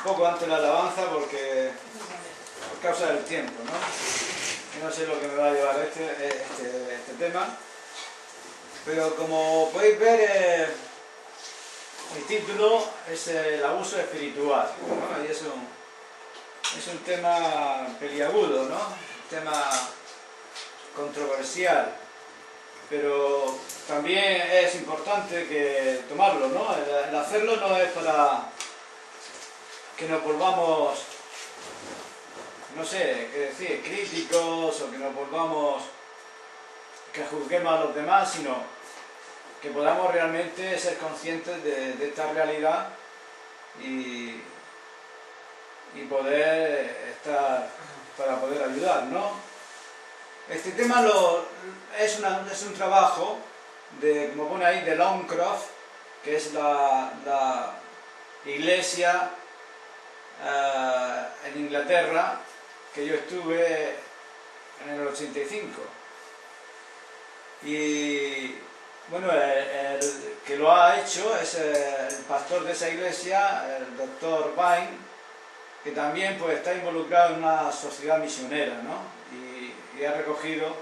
poco antes de la alabanza porque por causa del tiempo, ¿no? Yo no sé lo que me va a llevar este tema, pero como podéis ver, el título es el abuso espiritual, ¿no? Y es un tema peliagudo, ¿no? Un tema controversial, pero también es importante que tomarlo, ¿no? El hacerlo no es para que nos volvamos, no sé, qué decir, críticos o que nos volvamos, que juzguemos a los demás, sino que podamos realmente ser conscientes de esta realidad y poder estar, para poder ayudar, ¿no? Este tema es un trabajo de, como pone ahí, de Longcroft, que es la iglesia en Inglaterra, que yo estuve en el 85. Y bueno, el que lo ha hecho es el pastor de esa iglesia, el doctor Vine, que también pues está involucrado en una sociedad misionera, ¿no? Y ha recogido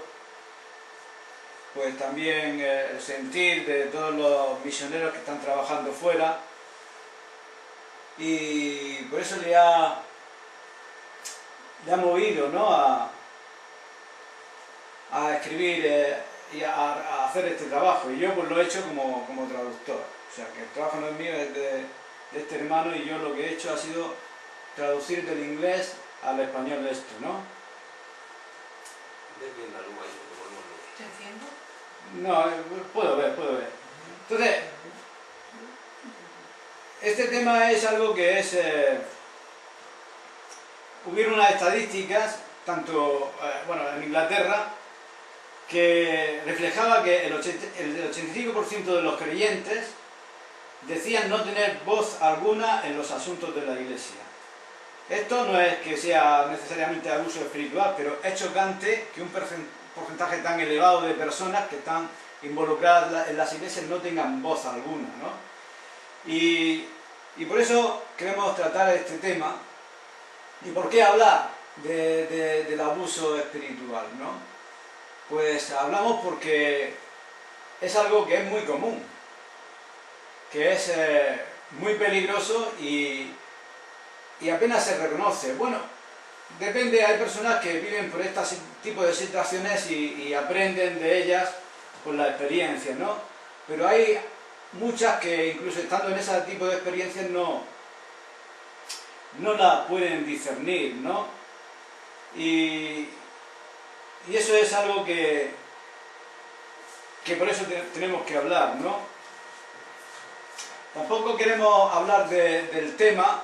pues también el sentir de todos los misioneros que están trabajando fuera, y por eso le ha movido, ¿no? a escribir y a hacer este trabajo, y yo pues lo he hecho como traductor, o sea que el trabajo no es mío, es de este hermano, y yo lo que he hecho ha sido traducir del inglés al español de esto, ¿no? ¿Te enciendo? No, puedo ver. Entonces, este tema es algo que es... hubieron unas estadísticas, tanto bueno, en Inglaterra, que reflejaba que el 85% de los creyentes decían no tener voz alguna en los asuntos de la iglesia. Esto no es que sea necesariamente abuso espiritual, pero es chocante que un porcentaje tan elevado de personas que están involucradas en las iglesias no tengan voz alguna, ¿no? Y por eso queremos tratar este tema. ¿Y por qué hablar del abuso espiritual, no? Pues hablamos porque es algo que es muy común, que es muy peligroso y apenas se reconoce. Bueno, depende, hay personas que viven por este tipo de situaciones y aprenden de ellas por la experiencia, ¿no? Pero hay muchas que incluso estando en ese tipo de experiencias no la pueden discernir, ¿no? Y eso es algo que por eso tenemos que hablar, ¿no? Tampoco queremos hablar del tema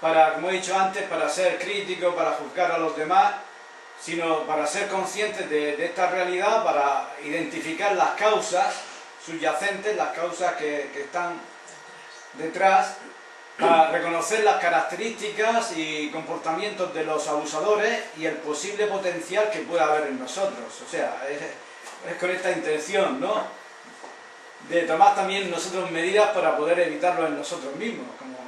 para, como he dicho antes, para ser crítico, para juzgar a los demás, sino para ser conscientes de esta realidad, para identificar las causas subyacentes, las causas que están detrás, para reconocer las características y comportamientos de los abusadores y el posible potencial que pueda haber en nosotros. O sea, es con esta intención, ¿no?, de tomar también nosotros medidas para poder evitarlo en nosotros mismos, como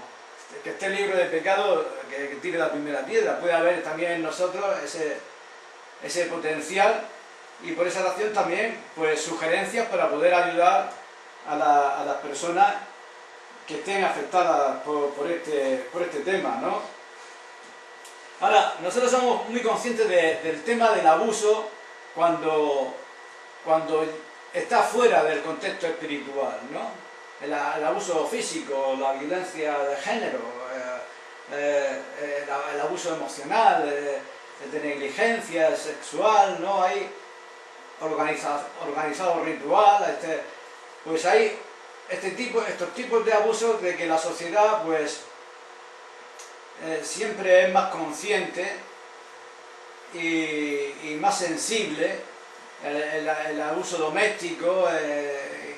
que esté libre de pecado, que tire la primera piedra. Puede haber también en nosotros ese potencial, y por esa razón también pues sugerencias para poder ayudar a las personas que estén afectadas por este tema, ¿no? Ahora, nosotros somos muy conscientes del tema del abuso cuando está fuera del contexto espiritual, ¿no? El abuso físico, la violencia de género, el abuso emocional, de negligencia sexual, ¿no? Hay organizado ritual, pues hay estos tipos de abusos de que la sociedad pues siempre es más consciente y más sensible. El abuso doméstico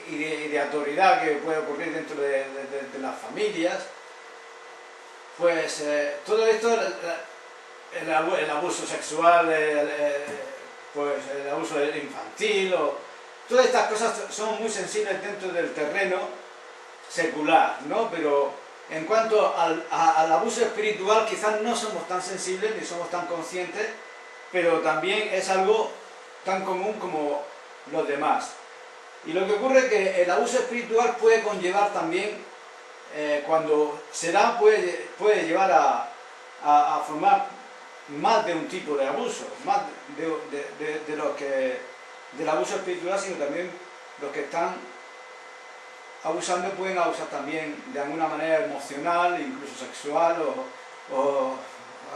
y de autoridad que puede ocurrir dentro de las familias, pues todo esto, el abuso sexual, pues el abuso infantil, todas estas cosas son muy sensibles dentro del terreno secular, ¿no? Pero en cuanto al abuso espiritual, quizás no somos tan sensibles ni somos tan conscientes, pero también es algo tan común como los demás. Y lo que ocurre es que el abuso espiritual puede conllevar también, cuando se da, puede llevar a formar más de un tipo de abuso, más de los que, del abuso espiritual, sino también los que están abusando pueden abusar también de alguna manera emocional, incluso sexual o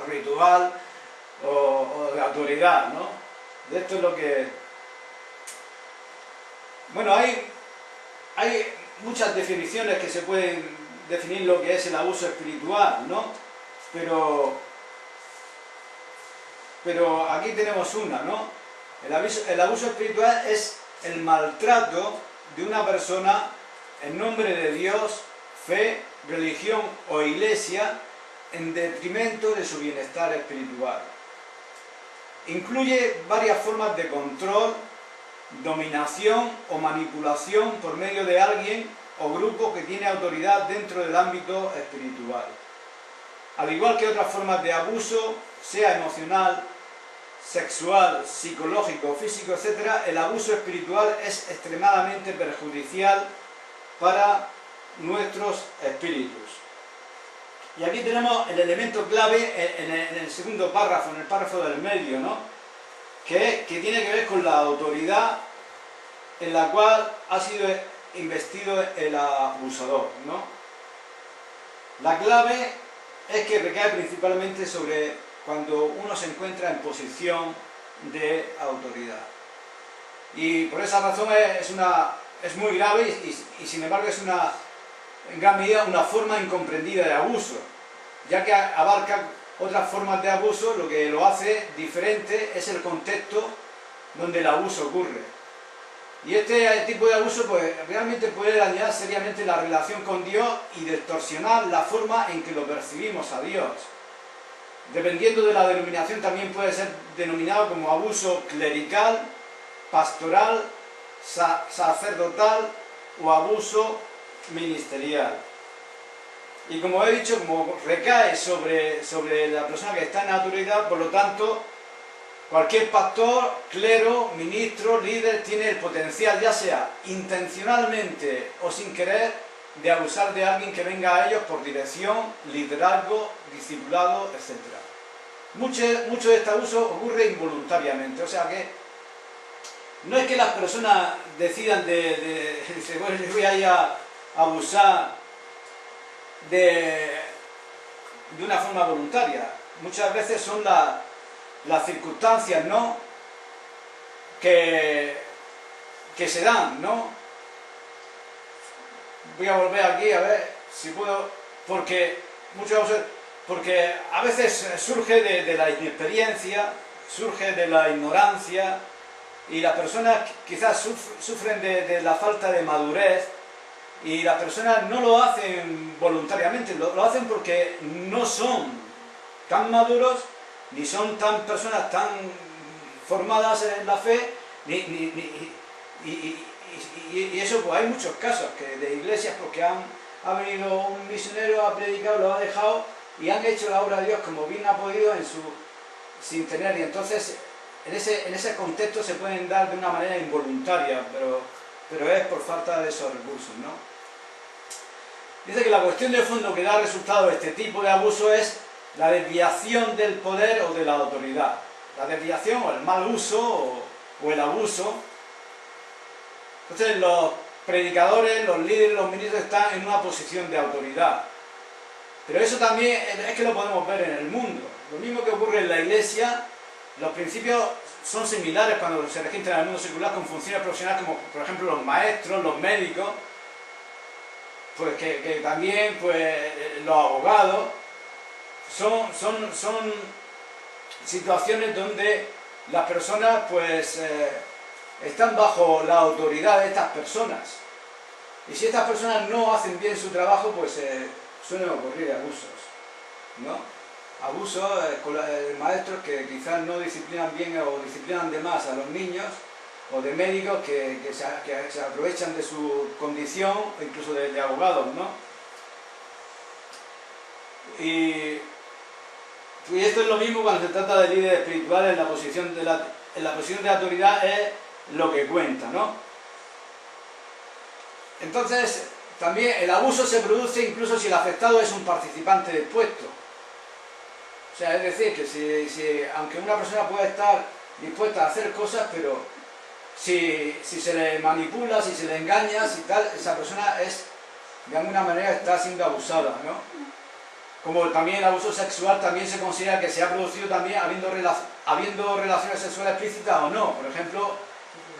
ritual o de autoridad, ¿no? De esto es lo que... Bueno, hay muchas definiciones que se pueden definir lo que es el abuso espiritual, ¿no? Pero aquí tenemos una, ¿no? El abuso espiritual es el maltrato de una persona en nombre de Dios, fe, religión o iglesia en detrimento de su bienestar espiritual. Incluye varias formas de control, dominación o manipulación por medio de alguien o grupo que tiene autoridad dentro del ámbito espiritual. Al igual que otras formas de abuso, sea emocional, sexual, psicológico, físico, etc., el abuso espiritual es extremadamente perjudicial para nuestros espíritus. Y aquí tenemos el elemento clave en el segundo párrafo, en el párrafo del medio, ¿no? Que tiene que ver con la autoridad en la cual ha sido investido el abusador, ¿no? La clave es que recae principalmente sobre cuando uno se encuentra en posición de autoridad. Y por esa razón es muy grave y sin embargo es en gran medida una forma incomprendida de abuso, ya que abarca otras formas de abuso. Lo que lo hace diferente es el contexto donde el abuso ocurre. Y este tipo de abuso pues, realmente puede dañar seriamente la relación con Dios y distorsionar la forma en que lo percibimos a Dios. Dependiendo de la denominación también puede ser denominado como abuso clerical, pastoral, sacerdotal o abuso ministerial. Y como he dicho, como recae sobre la persona que está en autoridad, por lo tanto, cualquier pastor, clero, ministro, líder tiene el potencial, ya sea intencionalmente o sin querer, de abusar de alguien que venga a ellos por dirección, liderazgo, discipulado, etc. Mucho de este abuso ocurre involuntariamente, o sea que no es que las personas decidan bueno, yo voy a ir a abusar de una forma voluntaria. Muchas veces son las circunstancias, ¿no?, que se dan, ¿no? Voy a volver aquí a ver si puedo, porque a veces surge de la inexperiencia, surge de la ignorancia, y las personas quizás sufren de la falta de madurez, y las personas no lo hacen voluntariamente, lo hacen porque no son tan maduros, ni son personas tan formadas en la fe, y eso, pues hay muchos casos de iglesias porque ha venido un misionero, ha predicado, lo ha dejado y han hecho la obra de Dios como bien ha podido sin tener, y entonces en ese contexto se pueden dar de una manera involuntaria, pero es por falta de esos recursos, ¿no? Dice que la cuestión de fondo que da resultado de este tipo de abuso es la desviación del poder o de la autoridad. La desviación o el mal uso o el abuso. Entonces los predicadores, los líderes, los ministros están en una posición de autoridad. Pero eso también es que lo podemos ver en el mundo. Lo mismo que ocurre en la iglesia, los principios son similares cuando se registran en el mundo secular con funciones profesionales como por ejemplo los maestros, los médicos, pues que también pues, los abogados. Son situaciones donde las personas pues están bajo la autoridad de estas personas, y si estas personas no hacen bien su trabajo pues suelen ocurrir abusos, ¿no? Abusos de maestros que quizás no disciplinan bien o disciplinan de más a los niños, o de médicos que se aprovechan de su condición, o incluso de abogados, ¿no? Y esto es lo mismo cuando se trata de líderes espirituales, en la posición de autoridad es lo que cuenta, ¿no? Entonces, también el abuso se produce incluso si el afectado es un participante del puesto. O sea, es decir, que aunque una persona pueda estar dispuesta a hacer cosas, pero si se le manipula, si se le engaña, si tal, esa persona es, de alguna manera, está siendo abusada, ¿no? Como también el abuso sexual también se considera que se ha producido también habiendo relaciones sexuales explícitas o no, por ejemplo,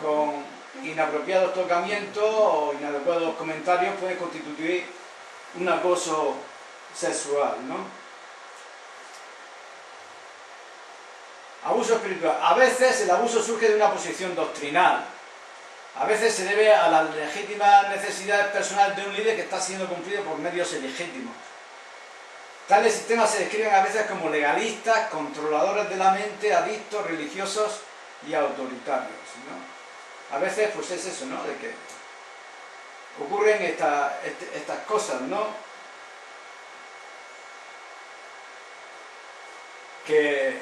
con inapropiados tocamientos o inadecuados comentarios puede constituir un acoso sexual, ¿no? Abuso espiritual. A veces el abuso surge de una posición doctrinal. A veces se debe a las legítimas necesidades personales de un líder que está siendo cumplido por medios ilegítimos. Tales sistemas se describen a veces como legalistas, controladores de la mente, adictos, religiosos y autoritarios, ¿no? A veces pues es eso, ¿no? De que ocurren estas cosas, ¿no? Que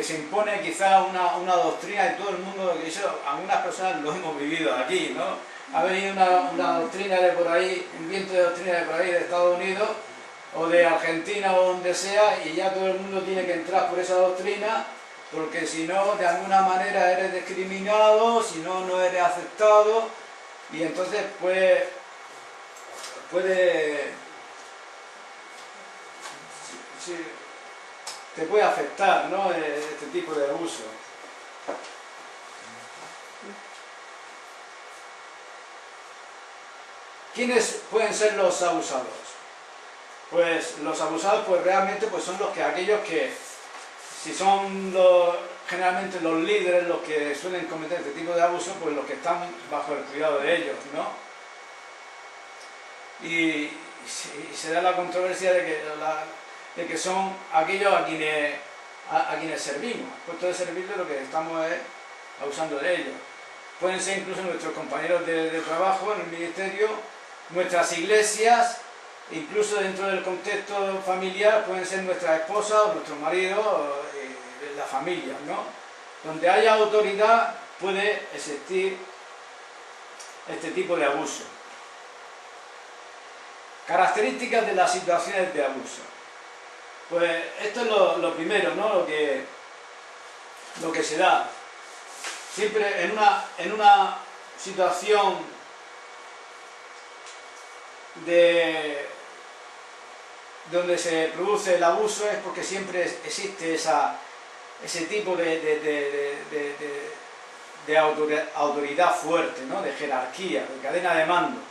se impone quizá una doctrina de todo el mundo, que eso algunas personas lo hemos vivido aquí, ¿no? Ha venido una doctrina de por ahí, un viento de doctrina de por ahí de Estados Unidos o de Argentina o donde sea, y ya todo el mundo tiene que entrar por esa doctrina, porque si no, de alguna manera eres discriminado, si no, no eres aceptado, y entonces puede te puede afectar, ¿no? Este tipo de abuso. ¿Quiénes pueden ser los abusados? Pues los abusados pues realmente pues son aquellos que, si son generalmente los líderes los que suelen cometer este tipo de abuso, pues los que están bajo el cuidado de ellos, ¿no? Y se da la controversia de que son aquellos a quienes servimos. Puesto de servirles lo que estamos es abusando de ellos. Pueden ser incluso nuestros compañeros de trabajo en el ministerio, nuestras iglesias, incluso dentro del contexto familiar pueden ser nuestras esposas o nuestros maridos, la familia, ¿no? Donde haya autoridad puede existir este tipo de abuso. Características de las situaciones de abuso. Pues esto es lo primero, ¿no? Lo que se da. Siempre en una situación donde se produce el abuso es porque siempre existe ese tipo de autoridad fuerte, ¿no? De jerarquía, de cadena de mando,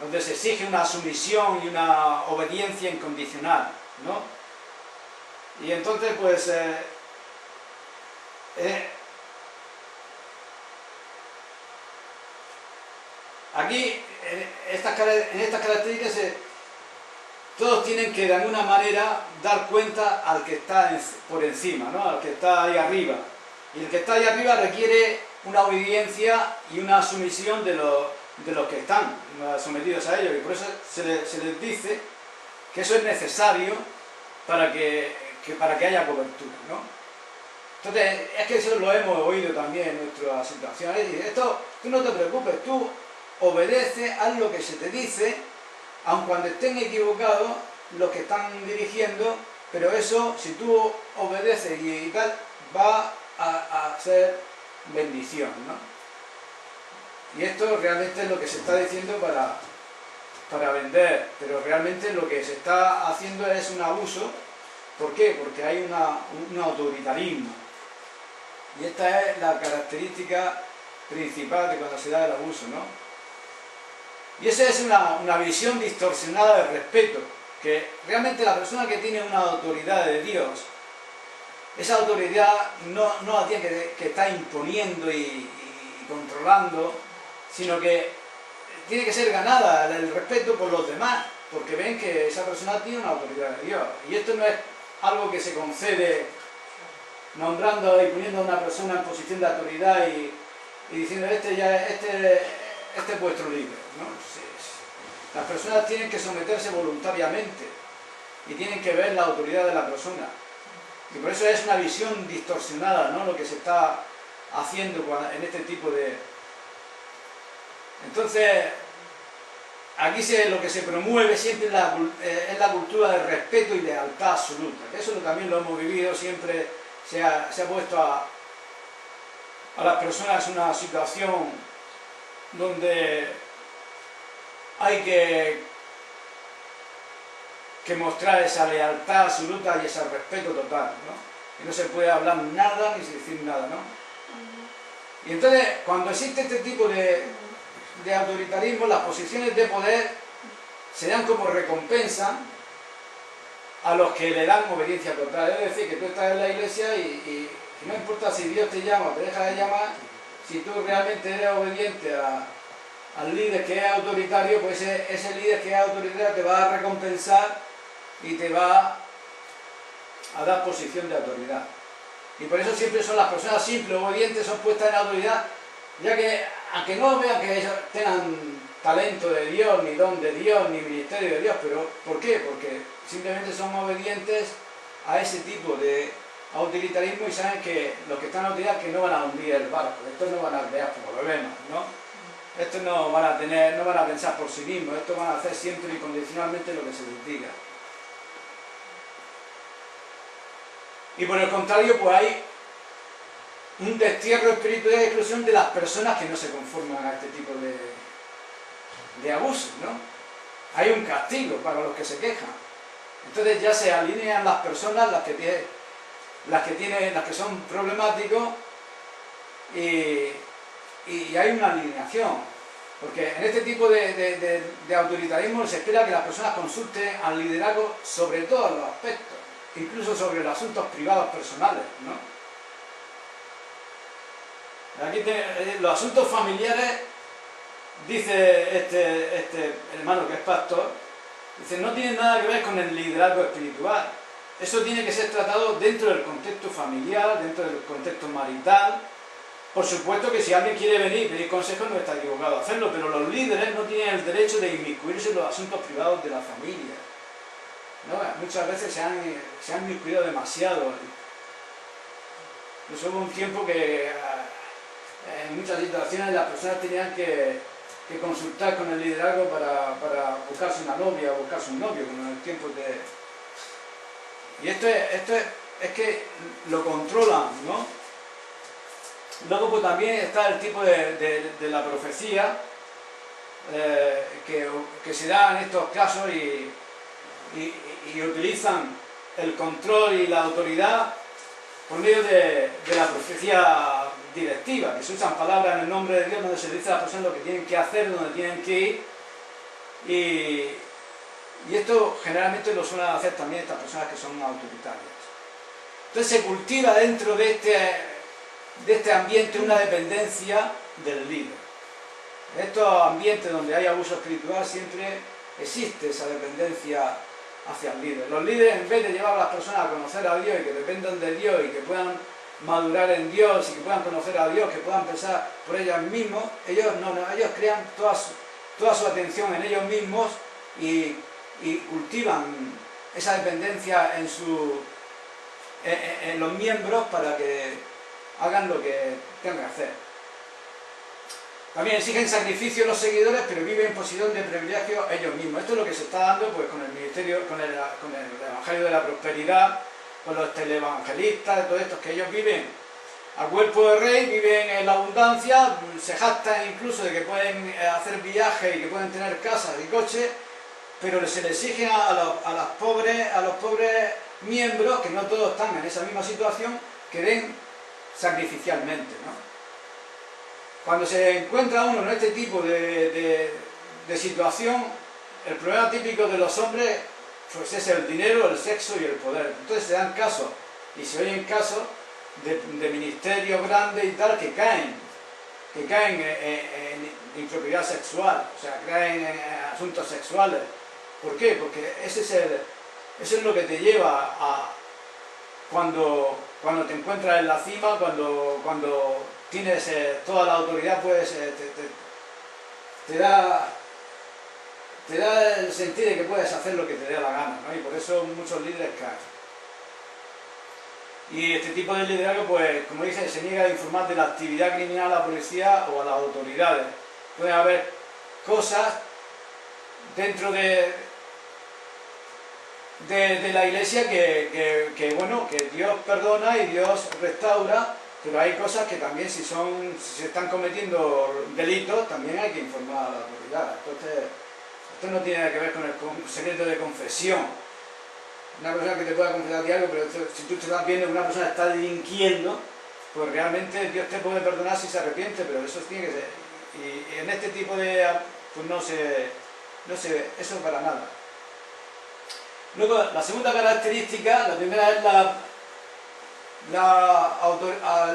donde se exige una sumisión y una obediencia incondicional, ¿no? Y entonces pues aquí en estas características todos tienen que de alguna manera dar cuenta al que está por encima, ¿no? Al que está ahí arriba. Y el que está ahí arriba requiere una obediencia y una sumisión de los que están sometidos a ellos. Y por eso se les dice que eso es necesario para que haya cobertura, ¿no? Entonces, es que eso lo hemos oído también en nuestras situaciones. Esto, tú no te preocupes, tú obedece, haz lo que se te dice, aun cuando estén equivocados los que están dirigiendo, pero eso, si tú obedeces y tal, va a ser bendición, ¿no? Y esto realmente es lo que se está diciendo para vender, pero realmente lo que se está haciendo es un abuso. ¿Por qué? Porque hay un autoritarismo. Y esta es la característica principal de cuando se da el abuso, ¿no? Y esa es una visión distorsionada del respeto, que realmente la persona que tiene una autoridad de Dios, esa autoridad no la tiene que estar imponiendo y controlando, sino que tiene que ser ganada el respeto por los demás, porque ven que esa persona tiene una autoridad de Dios. Y esto no es algo que se concede nombrando y poniendo a una persona en posición de autoridad y diciendo este es vuestro líder, ¿no? Las personas tienen que someterse voluntariamente y tienen que ver la autoridad de la persona. Y por eso es una visión distorsionada, ¿no?, lo que se está haciendo en este tipo de... Entonces, aquí lo que se promueve siempre es la cultura de respeto y lealtad absoluta, que eso también lo hemos vivido, siempre se ha puesto a las personas en una situación donde hay que mostrar esa lealtad absoluta y ese respeto total, ¿no? Y no se puede hablar nada ni decir nada, ¿no? Y entonces, cuando existe este tipo de autoritarismo, las posiciones de poder se dan como recompensa a los que le dan obediencia total. Es decir, que tú estás en la iglesia y no importa si Dios te llama o te deja de llamar, si tú realmente eres obediente al líder que es autoritario, pues ese líder que es autoritario te va a recompensar y te va a dar posición de autoridad. Y por eso siempre son las personas simples, obedientes, son puestas en autoridad, ya que, aunque no vean que ellos tengan talento de Dios, ni don de Dios, ni ministerio de Dios, pero ¿por qué? Porque simplemente son obedientes a ese tipo de autoritarismo y saben que los que están en autoridad que no van a hundir el barco, estos no van a crear problemas, ¿no? Estos no van a pensar por sí mismos, estos van a hacer siempre y condicionalmente lo que se les diga. Y por el contrario, pues hay un destierro espiritual y exclusión de las personas que no se conforman a este tipo de abusos, ¿no? Hay un castigo para los que se quejan. Entonces ya se alinean las personas, las que son problemáticos, y hay una alineación. Porque en este tipo de autoritarismo se espera que las personas consulten al liderazgo sobre todos los aspectos, incluso sobre los asuntos privados personales, ¿no? Aquí los asuntos familiares, dice este hermano que es pastor, dice, no tiene nada que ver con el liderazgo espiritual. Eso tiene que ser tratado dentro del contexto familiar, dentro del contexto marital. Por supuesto que si alguien quiere venir y pedir consejos no está equivocado a hacerlo, pero los líderes no tienen el derecho de inmiscuirse en los asuntos privados de la familia, ¿no? Muchas veces se han inmiscuido demasiado. Incluso hubo un tiempo que en muchas situaciones las personas tenían que consultar con el liderazgo para buscarse una novia o buscarse un novio, como en el tiempo de... Y esto es que lo controlan, ¿no? Luego pues también está el tipo de la profecía que se da en estos casos y utilizan el control y la autoridad por medio de la profecía directiva, que se usan palabras en el nombre de Dios donde se dice a las personas lo que tienen que hacer, donde tienen que ir, y esto generalmente lo suelen hacer también estas personas que son autoritarias. Entonces se cultiva dentro de este ambiente una dependencia del líder. En estos ambientes donde hay abuso espiritual siempre existe esa dependencia hacia el líder. Los líderes, en vez de llevar a las personas a conocer a Dios y que dependan de Dios y que puedan madurar en Dios y que puedan conocer a Dios, que puedan pensar por ellos mismos, ellos crean toda su atención en ellos mismos y cultivan esa dependencia en los miembros para que hagan lo que tengan que hacer. También exigen sacrificio a los seguidores, pero viven en posición de privilegio ellos mismos. Esto es lo que se está dando pues, con el ministerio, con el Evangelio de la Prosperidad, con los televangelistas, todos estos que ellos viven a cuerpo de rey, viven en la abundancia, se jactan incluso de que pueden hacer viajes y que pueden tener casas y coches, pero se les exige a los pobres miembros, que no todos están en esa misma situación, que den sacrificialmente, ¿no? Cuando se encuentra uno en este tipo de situación, el problema típico de los hombres pues es el dinero, el sexo y el poder. Entonces se dan casos, y se oyen casos de ministerios grandes y tal que caen en impropiedad sexual, o sea, caen en asuntos sexuales. ¿Por qué? Porque eso es lo que te lleva a cuando te encuentras en la cima, cuando tienes toda la autoridad, pues te te da el sentido de que puedes hacer lo que te dé la gana, ¿no? Y por eso muchos líderes caen. Y este tipo de liderazgo, pues, como dice, se niega a informar de la actividad criminal a la policía o a las autoridades. Puede haber cosas dentro de la iglesia que, bueno, que Dios perdona y Dios restaura, pero hay cosas que también si se están cometiendo delitos, también hay que informar a la autoridad. Entonces, esto no tiene nada que ver con el secreto de confesión. Una persona que te pueda confesar de algo, pero si tú te estás viendo que una persona está delinquiendo, pues realmente Dios te puede perdonar si se arrepiente, pero eso tiene que ser. Y en este tipo de... pues no se ve eso para nada. Luego, la segunda característica, la primera es el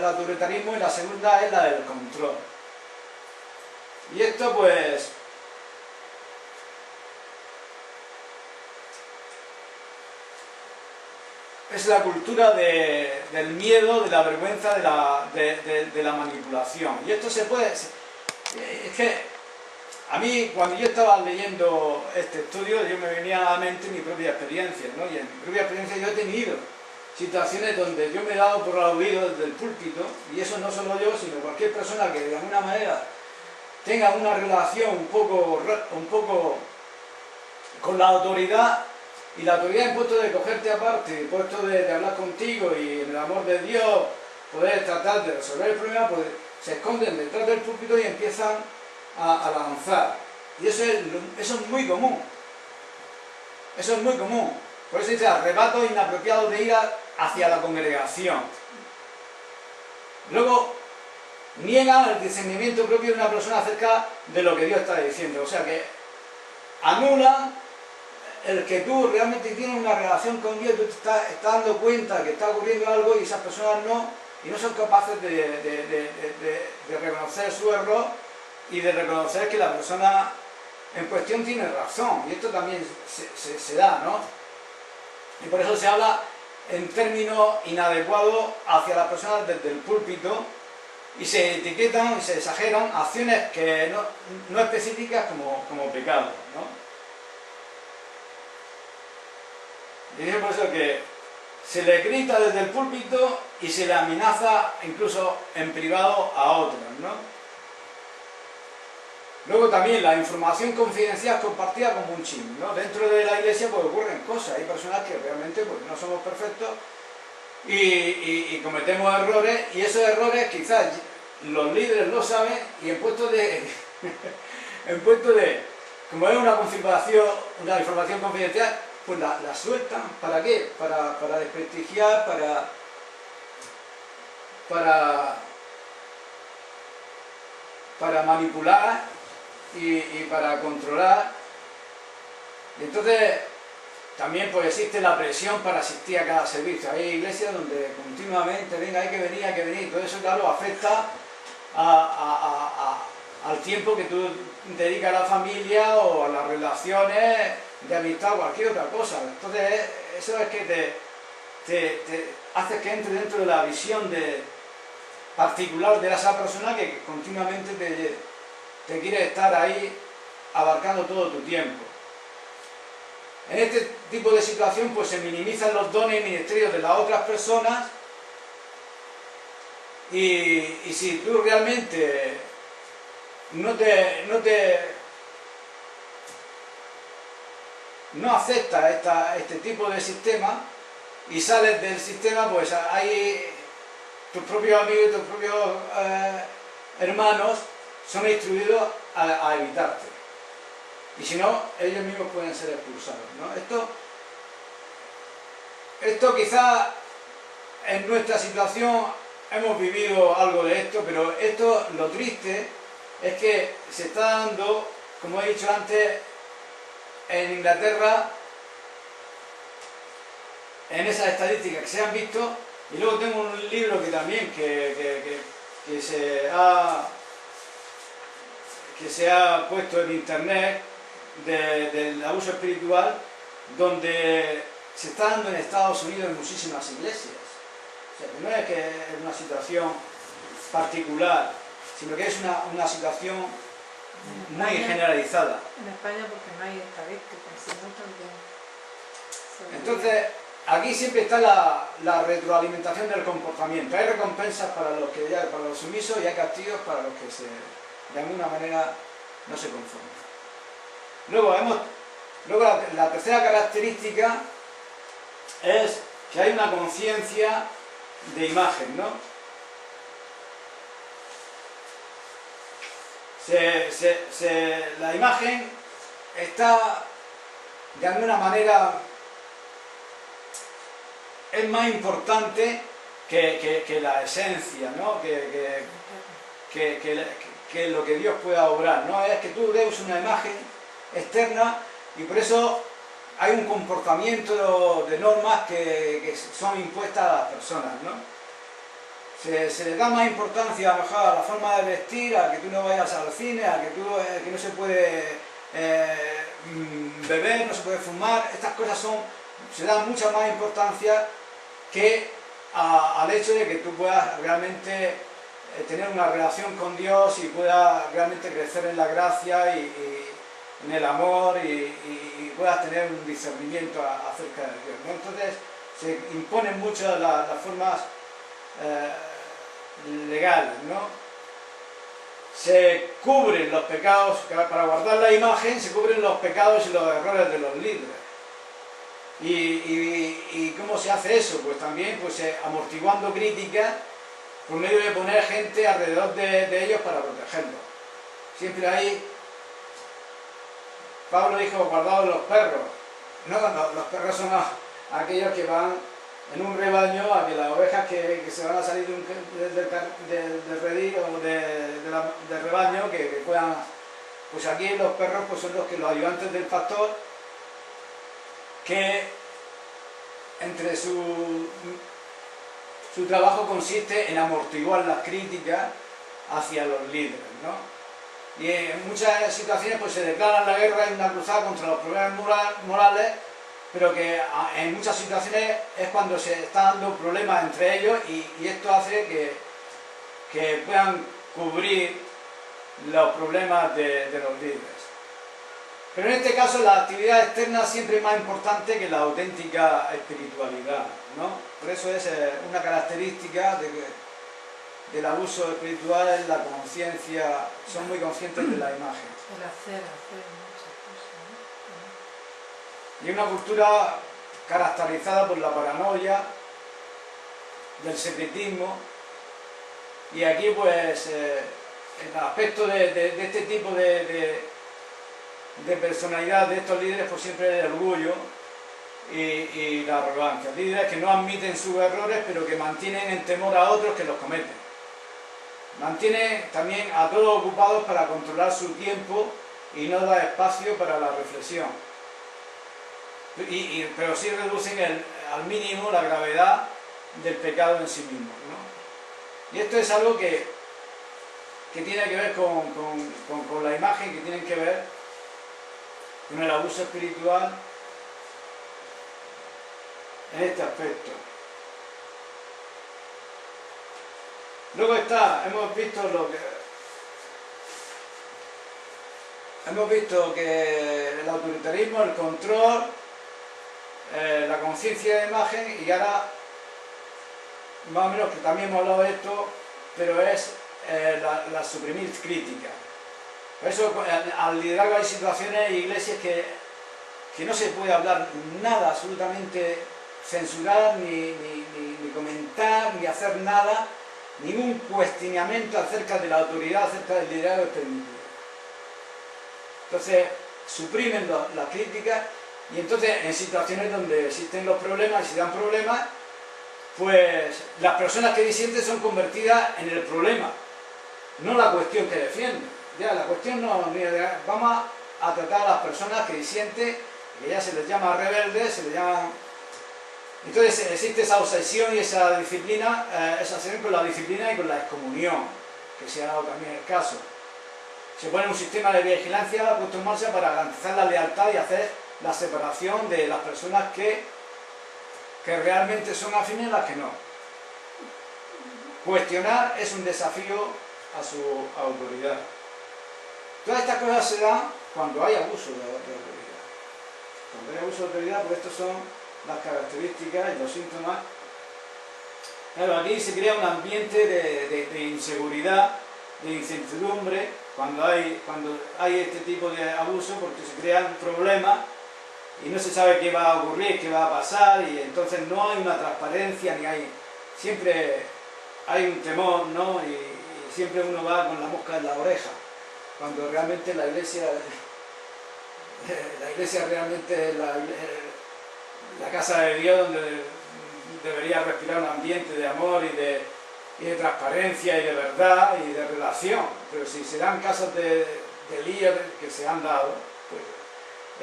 autoritarismo y la segunda es la del control. Y esto pues... es la cultura del miedo, de la vergüenza, de la manipulación. Y esto se puede... es que a mí, cuando yo estaba leyendo este estudio, yo me venía a la mente mi propia experiencia, ¿no? Y en mi propia experiencia yo he tenido situaciones donde yo me he dado por aludido desde el púlpito, y eso no solo yo, sino cualquier persona que de alguna manera tenga una relación un poco con la autoridad, y la autoridad en puesto de cogerte aparte, en puesto de hablar contigo y en el amor de Dios poder tratar de resolver el problema, pues se esconden detrás del púlpito y empiezan a lanzar. Y eso es muy común. Eso es muy común. Por eso dice arrebatos inapropiados de ira hacia la congregación. Luego, niegan el discernimiento propio de una persona acerca de lo que Dios está diciendo. O sea que anulan el que tú realmente tienes una relación con Dios, tú te estás dando cuenta que está ocurriendo algo y esas personas no son capaces de reconocer su error y de reconocer que la persona en cuestión tiene razón. Y esto también se da, ¿no? Y por eso se habla en términos inadecuados hacia las personas desde el púlpito y se etiquetan y se exageran acciones que no específicas como pecados, ¿no? Y dice por eso que se le grita desde el púlpito y se le amenaza incluso en privado a otros, ¿no? Luego también la información confidencial compartida como un chisme, ¿no? Dentro de la iglesia pues ocurren cosas, hay personas que realmente pues no somos perfectos y cometemos errores, y esos errores quizás los líderes lo saben y en puesto de como es una información confidencial, pues la sueltan. ¿Para qué? Para desprestigiar, para manipular y para controlar. Y entonces también pues existe la presión para asistir a cada servicio. Hay iglesias donde continuamente, venga, hay que venir, todo eso claro afecta al tiempo que tú dedicas a la familia o a las relaciones de amistad o cualquier otra cosa. Entonces eso es que te hace que entre dentro de la visión particular de esa persona que continuamente te quiere estar ahí abarcando todo tu tiempo. En este tipo de situación pues se minimizan los dones y ministerios de las otras personas y si tú realmente no aceptas este tipo de sistema y sales del sistema, pues hay tus propios amigos y tus propios hermanos son instruidos a evitarte. Y si no, ellos mismos pueden ser expulsados, ¿no? Esto quizás en nuestra situación hemos vivido algo de esto, pero lo triste es que se está dando, como he dicho antes, en Inglaterra, en esas estadísticas que se han visto, y luego tengo un libro que también que se ha puesto en internet del abuso espiritual, donde se está dando en Estados Unidos en muchísimas iglesias. O sea, que no es que es una situación particular, sino que es una situación muy generalizada. En España porque no hay estadísticas, si no también. Entonces, aquí siempre está la retroalimentación del comportamiento. Hay recompensas para los sumisos y hay castigos para los que de alguna manera no se conforman. Luego la tercera característica es que hay una conciencia de imagen, ¿no? La imagen está de alguna manera es más importante que la esencia, ¿no? que lo que Dios pueda obrar, ¿no? Es que tú ves una imagen externa y por eso hay un comportamiento de normas que son impuestas a las personas, ¿no? Se le da más importancia a lo mejor a la forma de vestir, a que tú no vayas al cine, a que no se puede beber, no se puede fumar. Estas cosas se dan mucha más importancia que al hecho de que tú puedas realmente tener una relación con Dios y puedas realmente crecer en la gracia y en el amor y puedas tener un discernimiento acerca de Dios, ¿no? Entonces se imponen mucho las formas legales, ¿no? Se cubren los pecados, para guardar la imagen se cubren los pecados y los errores de los líderes. ¿Y cómo se hace eso? Pues también amortiguando críticas por medio de poner gente alrededor de ellos para protegerlos. Siempre hay, Pablo dijo, guardaos los perros. No, los perros son aquellos que van en un rebaño a que las ovejas que se van a salir del redil o del rebaño que puedan. Pues aquí los perros son los ayudantes del pastor, que entre su trabajo consiste en amortiguar las críticas hacia los líderes, ¿no? Y en muchas situaciones se declaran la guerra en una cruzada contra los problemas morales, pero que en muchas situaciones es cuando se están dando problemas entre ellos y esto hace que puedan cubrir los problemas de los líderes. Pero en este caso la actividad externa siempre es más importante que la auténtica espiritualidad, ¿no? Por eso es una característica del abuso espiritual, es la conciencia, son muy conscientes de la imagen. El hacer muchas cosas, ¿no? Y una cultura caracterizada por la paranoia, del secretismo, y aquí el aspecto de este tipo de personalidad de estos líderes siempre es el orgullo y la arrogancia. Líderes que no admiten sus errores pero que mantienen en temor a otros que los cometen. Mantienen también a todos ocupados para controlar su tiempo y no da espacio para la reflexión. Pero sí reducen al mínimo la gravedad del pecado en sí mismo, ¿no? Y esto es algo que tiene que ver con la imagen, que tiene que ver con el abuso espiritual en este aspecto. Luego hemos visto que el autoritarismo, el control, la conciencia de imagen, y ahora más o menos que también hemos hablado de esto, pero es la suprimir crítica. Por eso al liderazgo hay situaciones e iglesias que no se puede hablar nada, absolutamente censurar, ni comentar, ni hacer nada, ningún cuestionamiento acerca de la autoridad, acerca del liderazgo permitido. Entonces suprimen las críticas y entonces en situaciones donde existen los problemas y se dan problemas, pues las personas que disienten son convertidas en el problema, no la cuestión que defienden. Ya, la cuestión no, vamos a tratar a las personas que disienten, que ya se les llama rebeldes, se les llama. Entonces existe esa obsesión y esa disciplina, esa obsesión con la disciplina y con la excomunión, que se ha dado también el caso. Se pone un sistema de vigilancia puesto en marcha para garantizar la lealtad y hacer la separación de las personas que realmente son afines y las que no. Cuestionar es un desafío a su autoridad. Todas estas cosas se dan cuando hay abuso de autoridad. Cuando hay abuso de autoridad, pues estas son las características y los síntomas. Claro, aquí se crea un ambiente de inseguridad, de incertidumbre, cuando hay este tipo de abuso, porque se crean problemas y no se sabe qué va a ocurrir, qué va a pasar, y entonces no hay una transparencia, siempre hay un temor, ¿no? Y siempre uno va con la mosca en la oreja, cuando realmente la iglesia realmente es la casa de Dios, donde debería respirar un ambiente de amor y de transparencia y de verdad y de relación. Pero si se dan casos de líos que se han dado, pues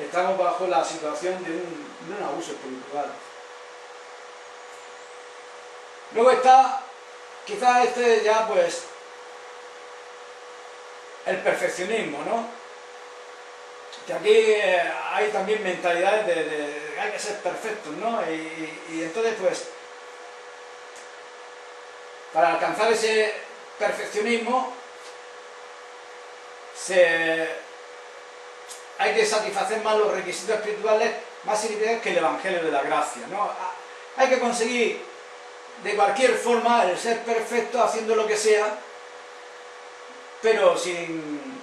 estamos bajo la situación de un abuso espiritual. Luego está, quizás ya pues, el perfeccionismo, ¿no? Que aquí hay también mentalidades de hay que ser perfectos, ¿no? Y entonces pues, para alcanzar ese perfeccionismo hay que satisfacer más los requisitos espirituales más significativos que el Evangelio de la Gracia, ¿no? Hay que conseguir de cualquier forma el ser perfecto haciendo lo que sea, pero sin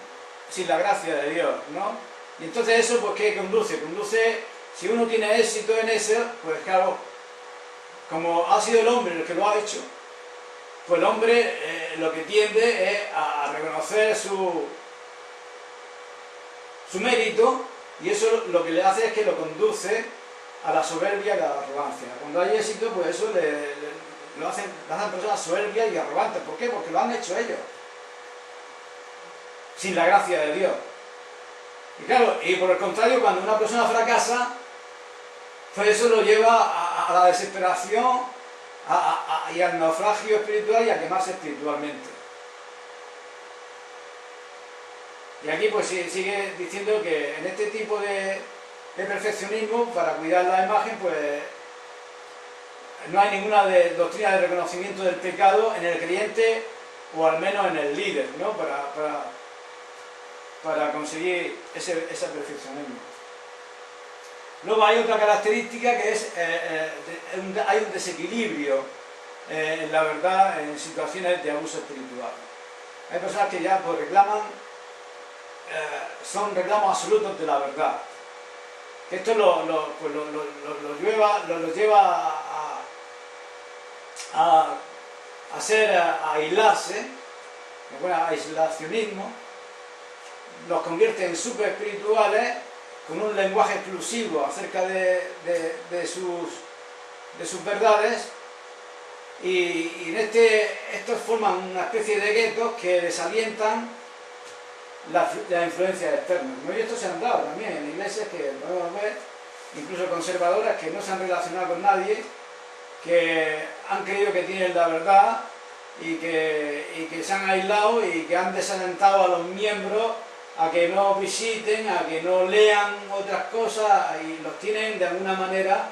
la gracia de Dios, ¿no? Y entonces eso, pues, ¿qué conduce? Conduce, si uno tiene éxito en eso, pues claro, como ha sido el hombre el que lo ha hecho, pues el hombre lo que tiende es a reconocer su mérito, y eso lo que le hace es que lo conduce a la soberbia y a la arrogancia. Cuando hay éxito, pues eso lo hacen personas soberbias y arrogantes. ¿Por qué? Porque lo han hecho ellos, sin la gracia de Dios. Y claro, y por el contrario, cuando una persona fracasa, pues eso lo lleva a la desesperación y al naufragio espiritual y a quemarse espiritualmente. Y aquí pues sigue diciendo que en este tipo de perfeccionismo, para cuidar la imagen, pues no hay ninguna doctrina de reconocimiento del pecado en el creyente, o al menos en el líder, ¿no? Para conseguir ese perfeccionismo. Luego hay otra característica que es hay un desequilibrio en la verdad en situaciones de abuso espiritual. Hay personas que ya pues son reclamos absolutos de la verdad. Que esto los lleva a aislarse, aislacionismo, los convierte en super espirituales con un lenguaje exclusivo acerca de sus verdades, y estos forman una especie de guetos que desalientan las influencias externas, ¿no? Y esto se han dado también en iglesias que podemos ver, incluso conservadoras, que no se han relacionado con nadie, que han creído que tienen la verdad y que se han aislado y que han desalentado a los miembros a que no visiten, a que no lean otras cosas, y los tienen de alguna manera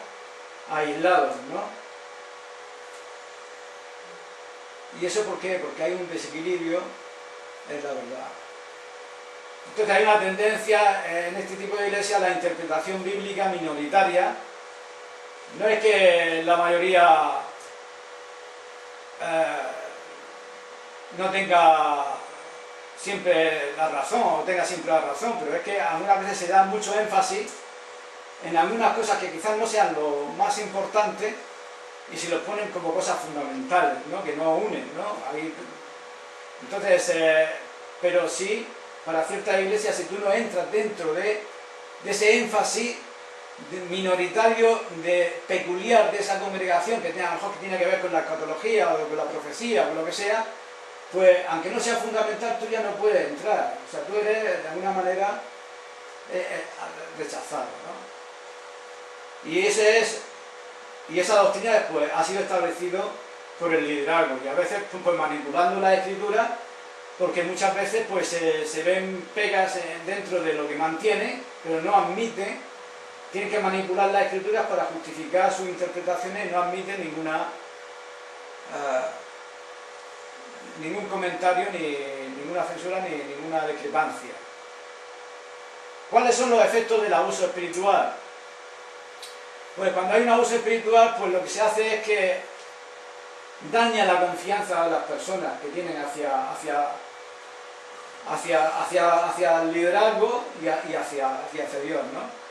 aislados, ¿no? ¿Y eso por qué? Porque hay un desequilibrio en la verdad. Entonces hay una tendencia en este tipo de iglesia a la interpretación bíblica minoritaria. No es que la mayoría no tenga siempre la razón, o tenga siempre la razón, pero es que algunas veces se da mucho énfasis en algunas cosas que quizás no sean lo más importante, y se los ponen como cosas fundamentales, ¿no? Que no unen, ¿no? Entonces, pero sí, para ciertas iglesias, si tú no entras dentro de ese énfasis minoritario, peculiar de esa congregación, que a lo mejor que tiene que ver con la escatología o con la profecía o con lo que sea, pues aunque no sea fundamental, tú ya no puedes entrar. O sea, tú eres de alguna manera rechazado, ¿no? Y esa doctrina pues, ha sido establecido por el liderazgo, y a veces pues, manipulando la escritura, porque muchas veces pues, se ven pegas dentro de lo que mantiene, pero no admite, tienen que manipular las escrituras para justificar sus interpretaciones, y no admiten ningún comentario, ni ninguna censura, ni ninguna discrepancia. ¿Cuáles son los efectos del abuso espiritual? Pues cuando hay un abuso espiritual, pues lo que se hace es que daña la confianza de las personas que tienen hacia el liderazgo y hacia Dios, ¿no?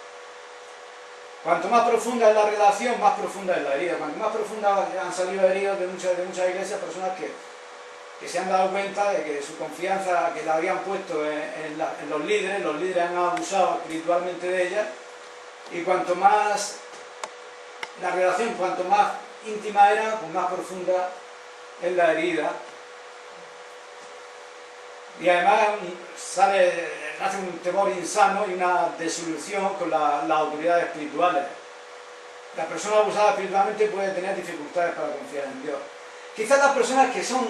Cuanto más profunda es la relación, más profunda es la herida. Cuanto más profunda han salido heridos de muchas iglesias, personas que se han dado cuenta de que su confianza que la habían puesto en los líderes han abusado espiritualmente de ellas, y cuanto más la relación, cuanto más íntima era, pues más profunda es la herida. Y además nace un temor insano y una desilusión con las autoridades espirituales. La persona abusada espiritualmente puede tener dificultades para confiar en Dios. Quizás las personas que son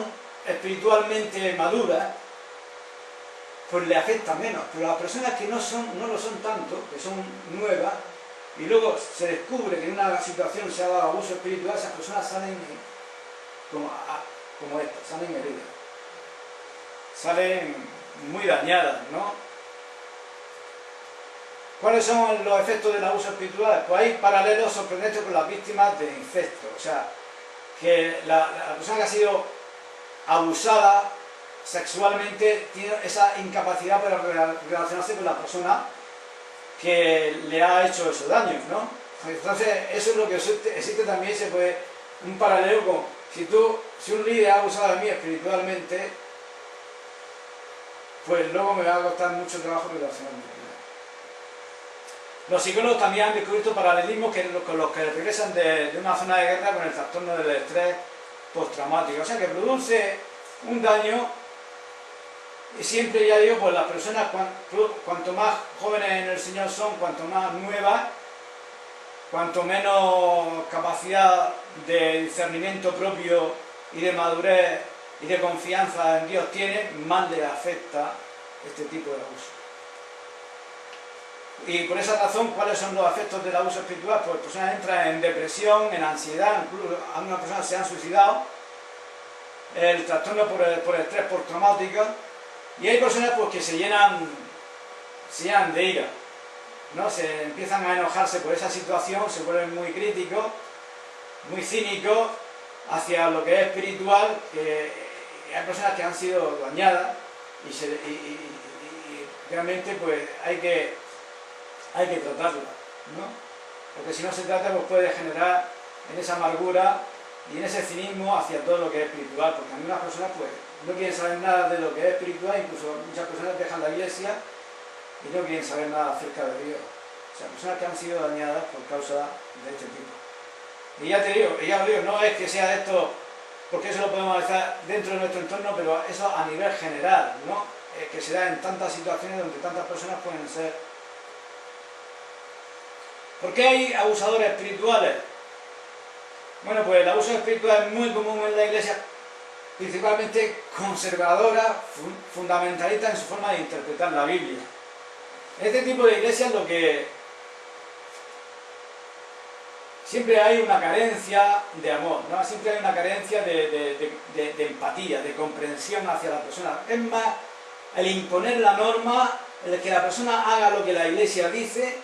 espiritualmente maduras, pues le afecta menos, pero las personas que no lo son tanto, que son nuevas, y luego se descubre que en una situación se ha dado abuso espiritual, esas personas salen como estas, salen heridas, salen muy dañadas, ¿no? ¿Cuáles son los efectos del abuso espiritual? Pues hay paralelos sorprendentes con las víctimas de incesto. O sea, que la persona que ha sido abusada sexualmente tiene esa incapacidad para relacionarse con la persona que le ha hecho esos daños, ¿no? Entonces, eso es lo que existe también, un paralelo con, si un líder ha abusado de mí espiritualmente, pues luego me va a costar mucho trabajo relacionarme con él. Los psicólogos también han descubierto paralelismos con los que regresan de una zona de guerra con el trastorno del estrés postraumático. O sea que produce un daño, y siempre, ya digo, pues las personas cuanto más jóvenes en el Señor son, cuanto más nuevas, cuanto menos capacidad de discernimiento propio y de madurez y de confianza en Dios tienen, más les afecta este tipo de abuso. Y por esa razón, ¿cuáles son los efectos del abuso espiritual? Pues personas entran en depresión, en ansiedad, incluso algunas personas se han suicidado, el trastorno por estrés postraumático, y hay personas pues, que se llenan de ira, ¿no? Se empiezan a enojarse por esa situación, se vuelven muy críticos, muy cínicos hacia lo que es espiritual, que hay personas que han sido dañadas y realmente pues hay que tratarla, ¿no? Porque si no se trata, pues puede generar en esa amargura y en ese cinismo hacia todo lo que es espiritual, porque algunas personas pues no quieren saber nada de lo que es espiritual, incluso muchas personas dejan la iglesia y no quieren saber nada acerca de Dios. O sea, personas que han sido dañadas por causa de este tipo. Y ya os digo, no es que sea esto, porque eso lo podemos analizar dentro de nuestro entorno, pero eso a nivel general, ¿no? Que se da en tantas situaciones donde tantas personas pueden ser. ¿Por qué hay abusadores espirituales? Bueno, pues el abuso espiritual es muy común en la iglesia, principalmente conservadora, fundamentalista en su forma de interpretar la Biblia. En este tipo de iglesias lo que siempre hay una carencia de amor, ¿no? Siempre hay una carencia de empatía, de comprensión hacia la persona. Es más, el imponer la norma, el que la persona haga lo que la iglesia dice,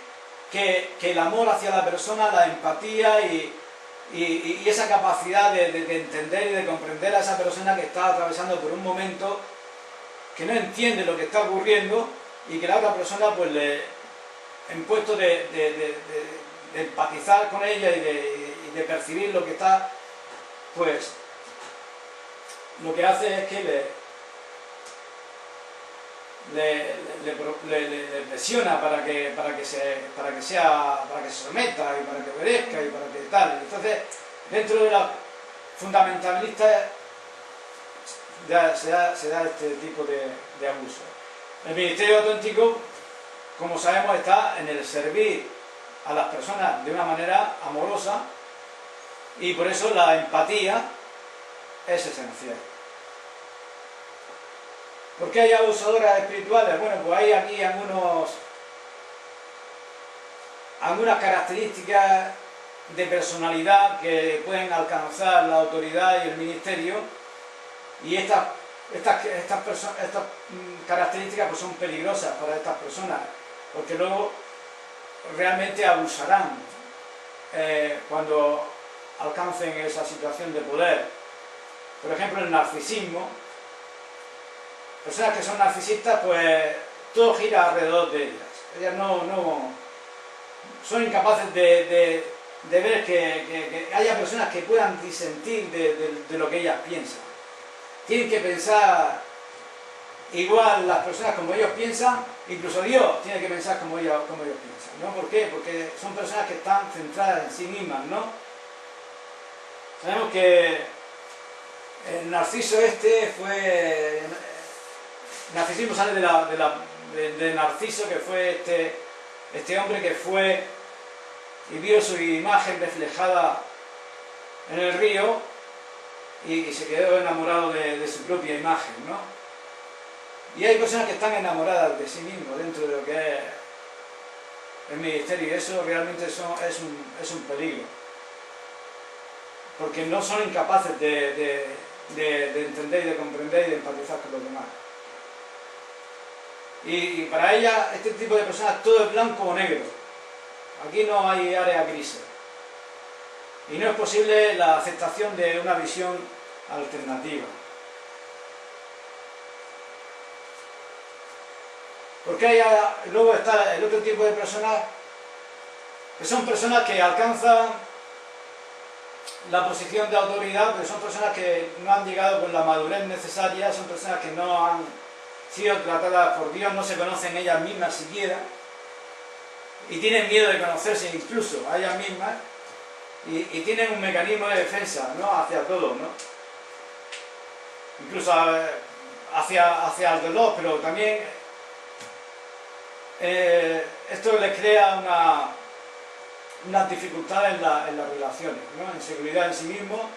que el amor hacia la persona, la empatía y esa capacidad de entender y de comprender a esa persona que está atravesando por un momento que no entiende lo que está ocurriendo y que la otra persona pues en puesto de empatizar con ella y de percibir lo que está, pues lo que hace es que le presiona para que se someta y para que obedezca y para que tal. Entonces, dentro de la fundamentalista se da este tipo de abuso. El ministerio auténtico, como sabemos, está en el servir a las personas de una manera amorosa, y por eso la empatía es esencial. ¿Por qué hay abusadoras espirituales? Bueno, pues hay aquí algunas características de personalidad que pueden alcanzar la autoridad y el ministerio, y estas características pues son peligrosas para estas personas. porque luego realmente abusarán cuando alcancen esa situación de poder. Por ejemplo, el narcisismo. Personas que son narcisistas, pues todo gira alrededor de ellas. Ellas no son incapaces de ver que haya personas que puedan disentir de lo que ellas piensan. Tienen que pensar igual las personas como ellos piensan, incluso Dios tiene que pensar como ellos piensan, ¿no? ¿Por qué? Porque son personas que están centradas en sí mismas, ¿no? Sabemos que el narciso fue... Narcisismo sale de Narciso, que fue este hombre que fue y vio su imagen reflejada en el río y se quedó enamorado de su propia imagen, ¿no? Y hay personas que están enamoradas de sí mismos dentro de lo que es el ministerio, y eso realmente es un peligro, porque no son incapaces de entender y de comprender y de empatizar con los demás. Y para ella, este tipo de personas, todo es blanco o negro. Aquí no hay área grises. Y no es posible la aceptación de una visión alternativa. Porque luego está el otro tipo de personas, que son personas que alcanzan la posición de autoridad, pero son personas que no han llegado con la madurez necesaria, son personas que no han sido tratadas por Dios, no se conocen ellas mismas siquiera, y tienen miedo de conocerse incluso a ellas mismas, y tienen un mecanismo de defensa, ¿no?, hacia todo, ¿no? Incluso hacia el dolor, pero también esto les crea unas dificultades en las relaciones, ¿no?, inseguridad en sí mismo.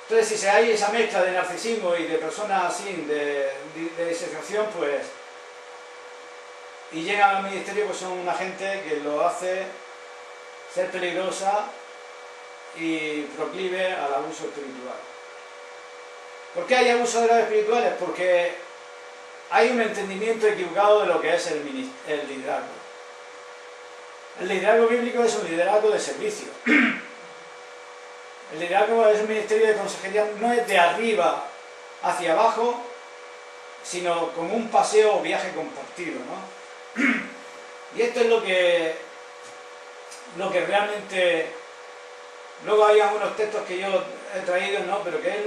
Entonces, si hay esa mezcla de narcisismo y de personas así, de disociación, pues, y llegan al ministerio, pues son una gente que lo hace ser peligrosa y proclive al abuso espiritual. ¿Por qué hay abusadores espirituales? Porque hay un entendimiento equivocado de lo que es el liderazgo. El liderazgo bíblico es un liderazgo de servicio. El liderazgo es un ministerio de consejería, no es de arriba hacia abajo, sino como un paseo o viaje compartido, ¿no? Y esto es lo que realmente... Luego hay algunos textos que yo he traído, ¿no?, pero que es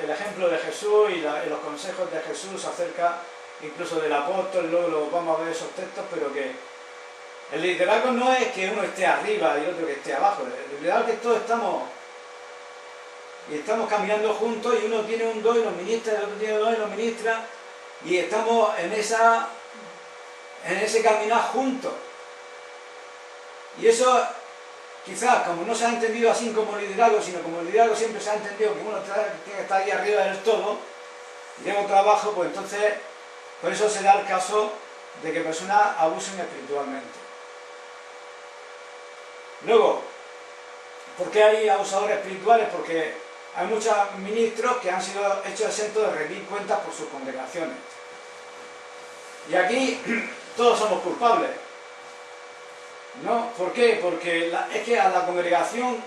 el ejemplo de Jesús y los consejos de Jesús acerca incluso del apóstol. Luego lo vamos a ver esos textos, pero que el liderazgo no es que uno esté arriba y el otro que esté abajo. El liderazgo es que todos estamos caminando juntos, y uno tiene un don y lo ministra, el otro tiene un don y lo ministra, y estamos en ese caminar juntos. Y eso, quizás, como no se ha entendido así como liderazgo, sino como el liderazgo siempre se ha entendido que uno tiene que estar ahí arriba del todo y tiene otro abajo, pues entonces, por eso se da el caso de que personas abusen espiritualmente. Luego, ¿por qué hay abusadores espirituales? Porque hay muchos ministros que han sido hechos exentos de rendir cuentas por sus congregaciones. Y aquí todos somos culpables, ¿no? ¿Por qué? Porque es que a la congregación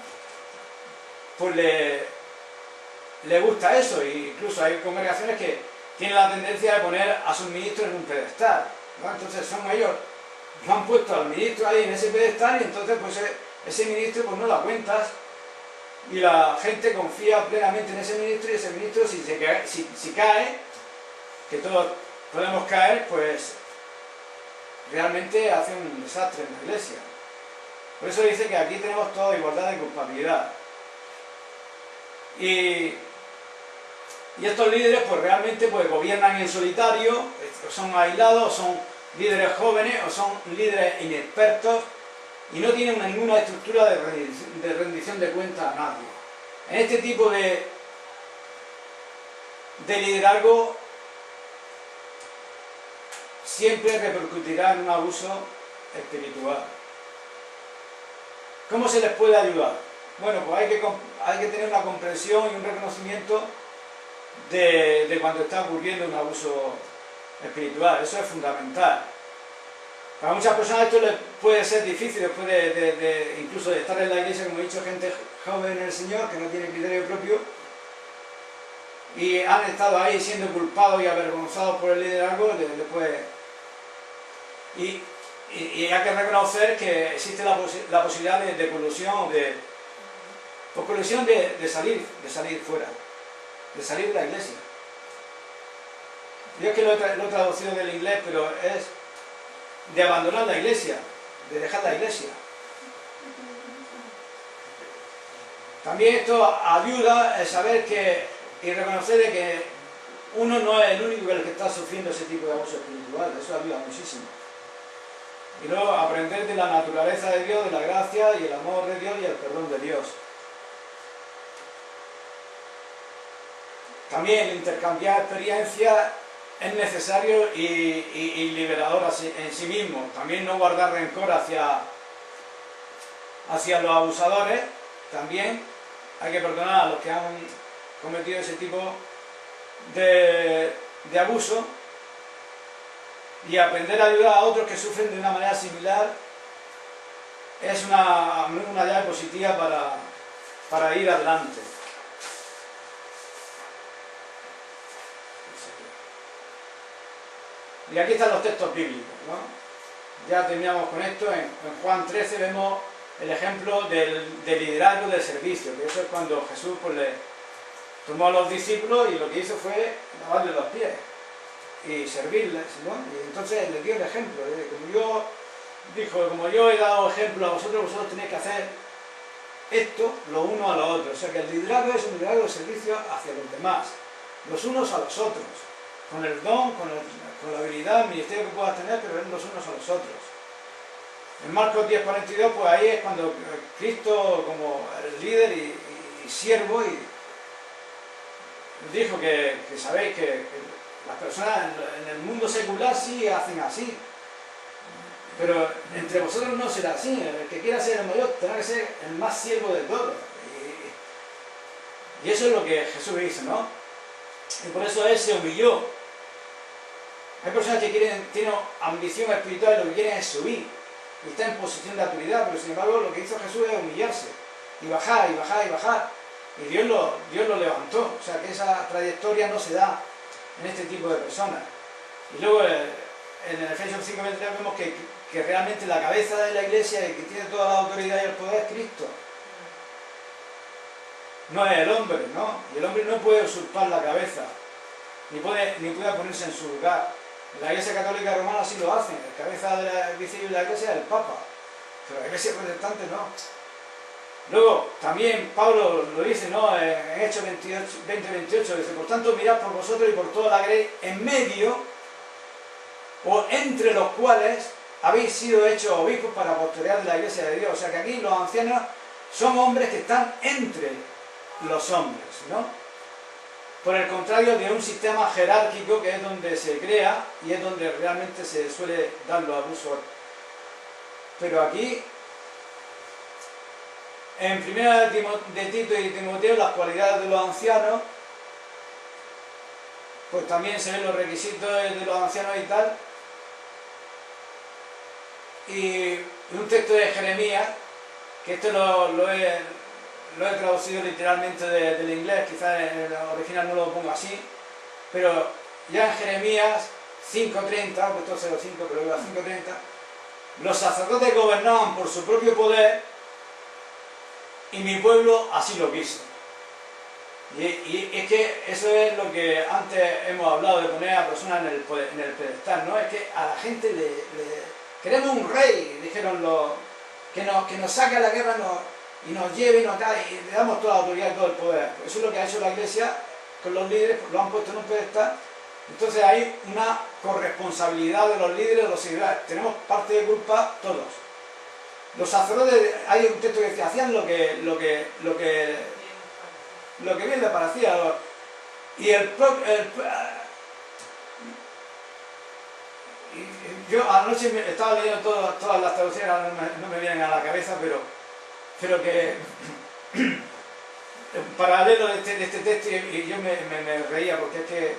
pues le gusta eso, e incluso hay congregaciones que tienen la tendencia de poner a sus ministros en un pedestal, ¿no? Entonces son ellos, lo han puesto al ministro ahí en ese pedestal, y entonces pues ese ministro pues no da cuentas, y la gente confía plenamente en ese ministro, y ese ministro si cae, que todos podemos caer, pues realmente hace un desastre en la iglesia. Por eso dice que aquí tenemos toda igualdad de culpabilidad. Y estos líderes pues realmente pues gobiernan en solitario, o son aislados, o son líderes jóvenes, o son líderes inexpertos, y no tienen ninguna estructura de rendición de cuentas a nadie. En este tipo de liderazgo siempre repercutirá en un abuso espiritual. ¿Cómo se les puede ayudar? Bueno, pues hay que tener una comprensión y un reconocimiento de cuando está ocurriendo un abuso espiritual. Eso es fundamental. Para muchas personas esto les puede ser difícil después incluso de estar en la iglesia, como he dicho, gente joven en el Señor que no tiene criterio propio y han estado ahí siendo culpados y avergonzados por el liderazgo. Y hay que reconocer que existe la posibilidad de colusión, de salir fuera, de salir de la iglesia. Yo es que lo he traducido del inglés, pero es de abandonar la iglesia, de dejar la iglesia. También esto ayuda a saber y reconocer de que uno no es el único el que está sufriendo ese tipo de abuso espiritual. Eso ayuda muchísimo. Y luego aprender de la naturaleza de Dios, de la gracia y el amor de Dios y el perdón de Dios. También intercambiar experiencias es necesario y liberador en sí mismo. También no guardar rencor hacia los abusadores. También hay que perdonar a los que han cometido ese tipo de abuso y aprender a ayudar a otros que sufren de una manera similar es una llave positiva para ir adelante. Y aquí están los textos bíblicos, ¿no? Ya terminamos con esto. En Juan 13 vemos el ejemplo del liderazgo del servicio, que eso es cuando Jesús le tomó a los discípulos y lo que hizo fue lavarles los pies y servirles, ¿no? Y entonces les dio el ejemplo, como yo he dado ejemplo a vosotros tenéis que hacer esto lo uno a lo otro. O sea que el liderazgo es un liderazgo de servicio hacia los demás, los unos a los otros, con el don, con la habilidad, el ministerio que puedas tener, pero es los unos a los otros. En Marcos 10:42, pues ahí es cuando Cristo, como el líder y siervo, dijo que sabéis que las personas en el mundo secular sí hacen así, pero entre vosotros no será así. El que quiera ser el mayor tendrá que ser el más siervo de todos. Y eso es lo que Jesús hizo, ¿no? Y por eso Él se humilló. Hay personas que tienen ambición espiritual y lo que quieren es subir, y está en posición de autoridad, pero sin embargo lo que hizo Jesús es humillarse, y bajar, y bajar, y bajar. Y Dios lo levantó. O sea que esa trayectoria no se da en este tipo de personas. Y luego en Efesios 5:23 vemos que realmente la cabeza de la iglesia, el que tiene toda la autoridad y el poder, es Cristo. No es el hombre, ¿no? Y el hombre no puede usurpar la cabeza, ni puede ponerse en su lugar. La Iglesia Católica Romana sí lo hace. El cabeza visible de la iglesia es el Papa, pero la iglesia protestante no. Luego, también Pablo lo dice, ¿no? En Hechos 20:28, dice: por tanto, mirad por vosotros y por toda la grey en medio o entre los cuales habéis sido hechos obispos para pastorear la iglesia de Dios. O sea que aquí los ancianos son hombres que están entre los hombres, ¿no? Por el contrario de un sistema jerárquico que es donde se crea y es donde realmente se suele dar los abusos. Pero aquí, en primera de Tito y Timoteo, las cualidades de los ancianos, pues también se ven los requisitos de los ancianos y tal. Y un texto de Jeremías, que esto lo he traducido literalmente del inglés, quizás en el original no lo pongo así, pero ya en Jeremías 5:30, puesto 0:5, pero iba a 5:30, los sacerdotes gobernaban por su propio poder y mi pueblo así lo quiso. Y es que eso es lo que antes hemos hablado, de poner a personas en el pedestal, ¿no? Es que a la gente queremos un rey, dijeron que nos saque a la guerra y nos lleve y le damos toda la autoridad y todo el poder. Eso es lo que ha hecho la iglesia con los líderes, lo han puesto en un pedestal. Entonces hay una corresponsabilidad de los líderes, de los seguidores. Tenemos parte de culpa todos. Los sacerdotes, hay un texto que decía, hacían lo que bien les parecía. Y yo anoche estaba leyendo todas las traducciones, ahora no me vienen a la cabeza, pero que en paralelo de este texto, y yo me reía, porque es que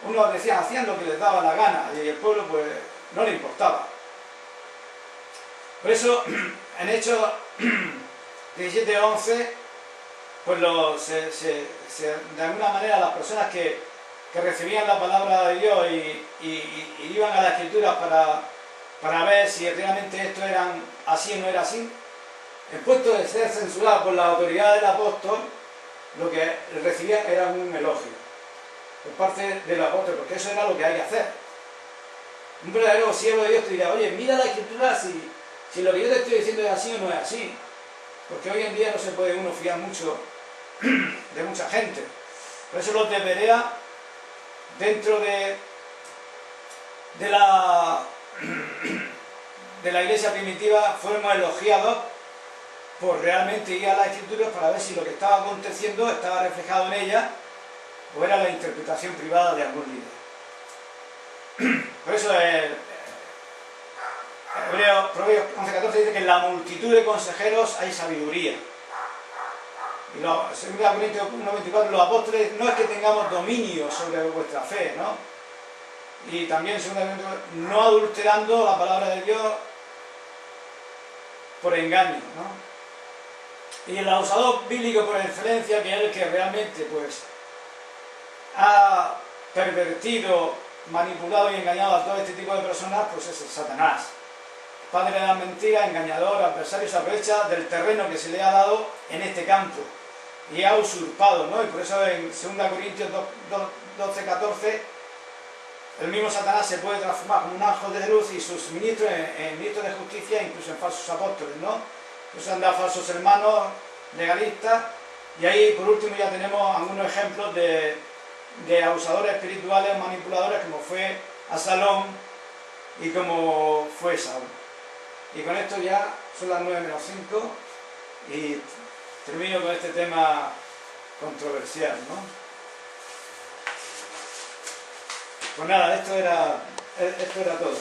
unos decían, hacían lo que les daba la gana, y el pueblo pues no le importaba. Por eso, en Hechos 17:11, pues de alguna manera las personas que recibían la palabra de Dios y iban a la Escritura para ver si realmente esto era así o no era así, en puesto de ser censurado por la autoridad del apóstol, lo que recibían era un elogio por parte del apóstol, porque eso era lo que hay que hacer. Un verdadero siervo de Dios te dirá, oye, mira la Escritura si lo que yo te estoy diciendo es así o no es así, porque hoy en día no se puede uno fiar mucho de mucha gente. Por eso los de Berea, dentro de la iglesia primitiva, fueron elogiados por realmente ir a la Escritura para ver si lo que estaba aconteciendo estaba reflejado en ella o era la interpretación privada de algún líder. Por eso Proverbios 11:14 dice que en la multitud de consejeros hay sabiduría. Y 2 Corintios 1:24, los apóstoles, no es que tengamos dominio sobre vuestra fe, ¿no? Y también 2 Corintios, no adulterando la palabra de Dios por engaño, ¿no? Y el abusador bíblico por excelencia, que es el que realmente pues ha pervertido, manipulado y engañado a todo este tipo de personas, pues es el Satanás. Padre de la mentira, engañador, adversario, se aprovecha del terreno que se le ha dado en este campo y ha usurpado, ¿no? Y por eso en 2 Corintios 12:14 el mismo Satanás se puede transformar como un ángel de luz y sus ministros en ministros de justicia e incluso en falsos apóstoles, ¿no? Pues han dado falsos hermanos legalistas. Y ahí por último ya tenemos algunos ejemplos de abusadores espirituales, manipuladores, como fue Absalón y como fue Saúl. Y con esto ya son las 9:05 y termino con este tema controversial, ¿no? Pues nada, esto era todo.